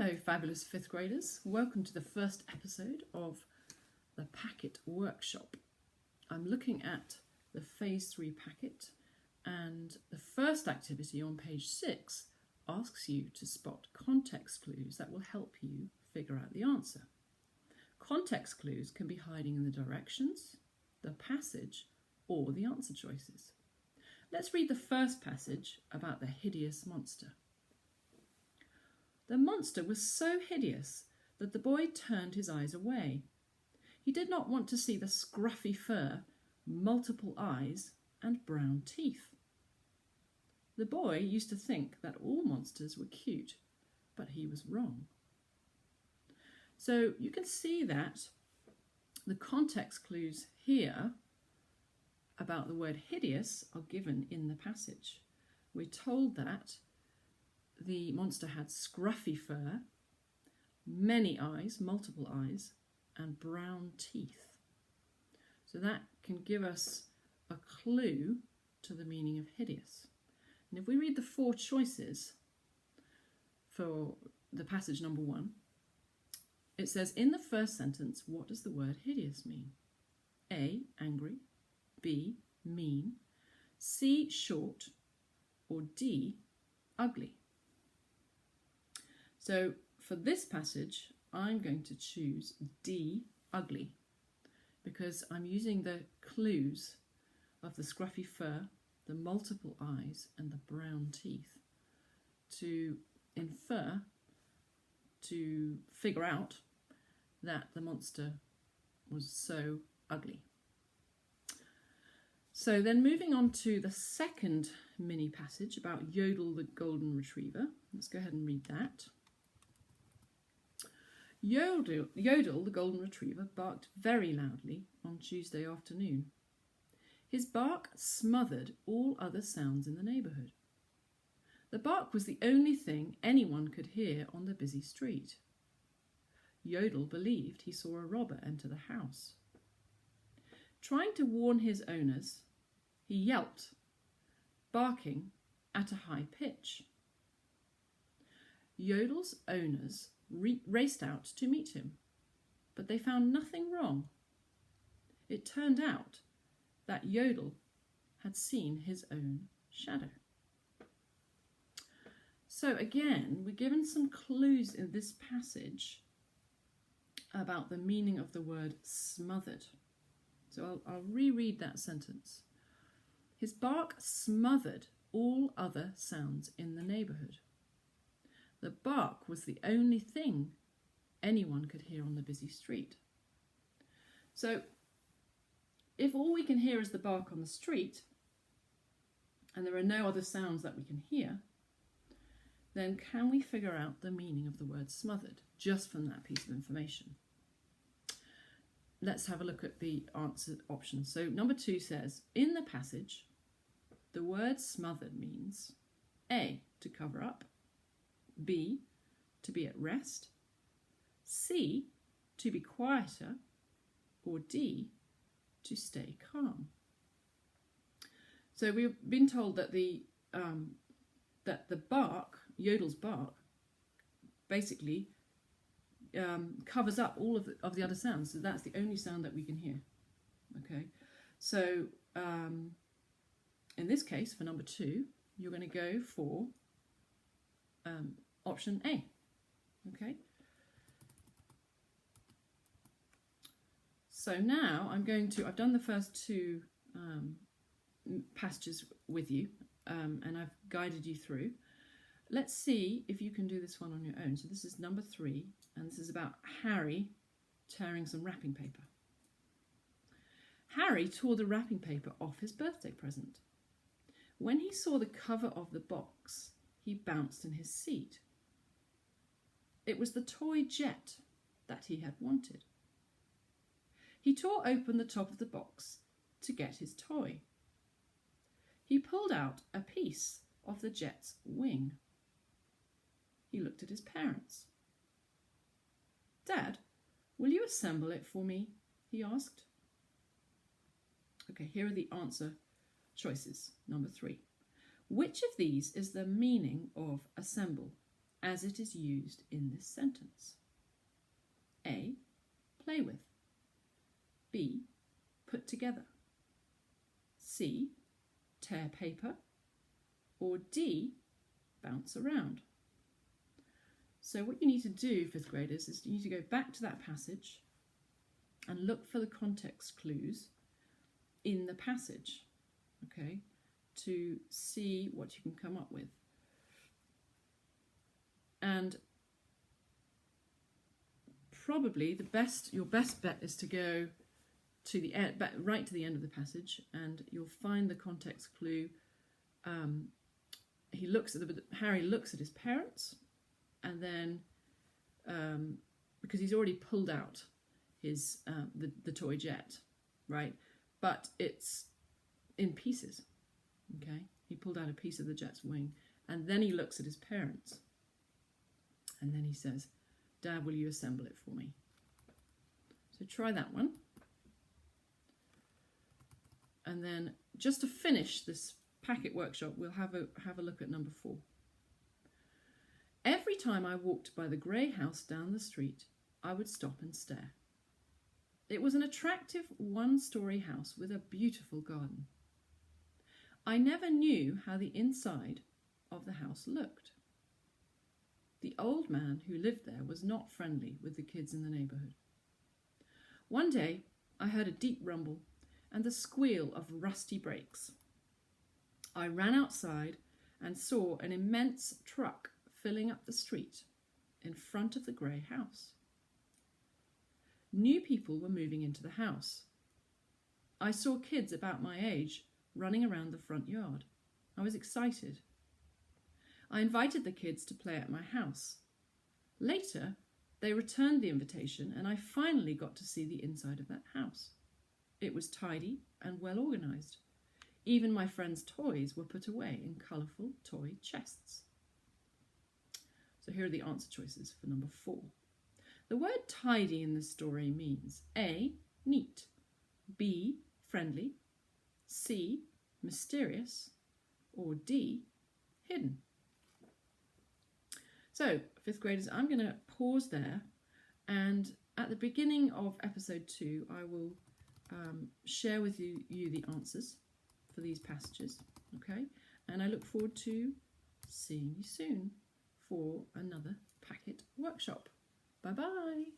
Hello, fabulous fifth graders. Welcome to the first episode of the Packet Workshop. I'm looking at the Phase 3 packet, and the first activity on page 6 asks you to spot context clues that will help you figure out the answer. Context clues can be hiding in the directions, the passage, or the answer choices. Let's read the first passage about the hideous monster. The monster was so hideous that the boy turned his eyes away. He did not want to see the scruffy fur, multiple eyes, and brown teeth. The boy used to think that all monsters were cute, but he was wrong. So you can see that the context clues here about the word hideous are given in the passage. We're told that the monster had scruffy fur, many eyes, multiple eyes, and brown teeth. So that can give us a clue to the meaning of hideous. And if we read the four choices for the passage number 1, it says, in the first sentence, what does the word hideous mean? A, angry, B, mean, C, short, or D, ugly. So for this passage, I'm going to choose D, ugly, because I'm using the clues of the scruffy fur, the multiple eyes, and the brown teeth to infer, to figure out that the monster was so ugly. So then moving on to the second mini passage about Yodel the golden retriever. Let's go ahead and read that. Yodel the golden retriever barked very loudly on Tuesday afternoon. His bark smothered all other sounds in the neighbourhood. The bark was the only thing anyone could hear on the busy street. Yodel believed he saw a robber enter the house. Trying to warn his owners, he yelped, barking at a high pitch. Yodel's owners raced out to meet him, but they found nothing wrong. It turned out that Yodel had seen his own shadow. So again, we're given some clues in this passage about the meaning of the word smothered. So I'll reread that sentence. His bark smothered all other sounds in the neighbourhood. The bark was the only thing anyone could hear on the busy street. So if all we can hear is the bark on the street, and there are no other sounds that we can hear, then can we figure out the meaning of the word smothered just from that piece of information? Let's have a look at the answer options. So number 2 says, in the passage, the word smothered means A, to cover up, B, to be at rest, C, to be quieter, or D, to stay calm. So we've been told that the bark, Yodel's bark, basically covers up all of the other sounds. So that's the only sound that we can hear. Okay, so in this case, for number 2, you're going to go for option A. Okay. So now I've done the first 2 passages with you, and I've guided you through. Let's see if you can do this one on your own. So this is number 3, and this is about Harry tearing some wrapping paper. Harry tore the wrapping paper off his birthday present. When he saw the cover of the box, he bounced in his seat. It was the toy jet that he had wanted. He tore open the top of the box to get his toy. He pulled out a piece of the jet's wing. He looked at his parents. Dad, will you assemble it for me? He asked. Okay, here are the answer choices. Number 3. Which of these is the meaning of assemble? as it is used in this sentence? A. Play with. B. Put together. C. Tear paper. Or D. Bounce around. So what you need to do, fifth graders, is you need to go back to that passage and look for the context clues in the passage, okay, to see what you can come up with. And probably your best bet is to go to the end, right to the end of the passage, and you'll find the context clue. Harry looks at his parents, and then because he's already pulled out his the toy jet, right? But it's in pieces. Okay, he pulled out a piece of the jet's wing, and then he looks at his parents, and then he says, "Dad, will you assemble it for me?" So try that one. And then just to finish this packet workshop, we'll have a look at number 4. Every time I walked by the grey house down the street, I would stop and stare. It was an attractive one-storey house with a beautiful garden. I never knew how the inside of the house looked. The old man who lived there was not friendly with the kids in the neighbourhood. One day, I heard a deep rumble and the squeal of rusty brakes. I ran outside and saw an immense truck filling up the street in front of the grey house. New people were moving into the house. I saw kids about my age running around the front yard. I was excited. I invited the kids to play at my house. Later, they returned the invitation, and I finally got to see the inside of that house. It was tidy and well organised. Even my friends' toys were put away in colourful toy chests. So here are the answer choices for number 4. The word tidy in this story means A. Neat, B. Friendly, C. Mysterious, or D. Hidden. So, 5th graders, I'm going to pause there, and at the beginning of episode 2, I will share with you the answers for these passages, okay? And I look forward to seeing you soon for another packet workshop. Bye-bye.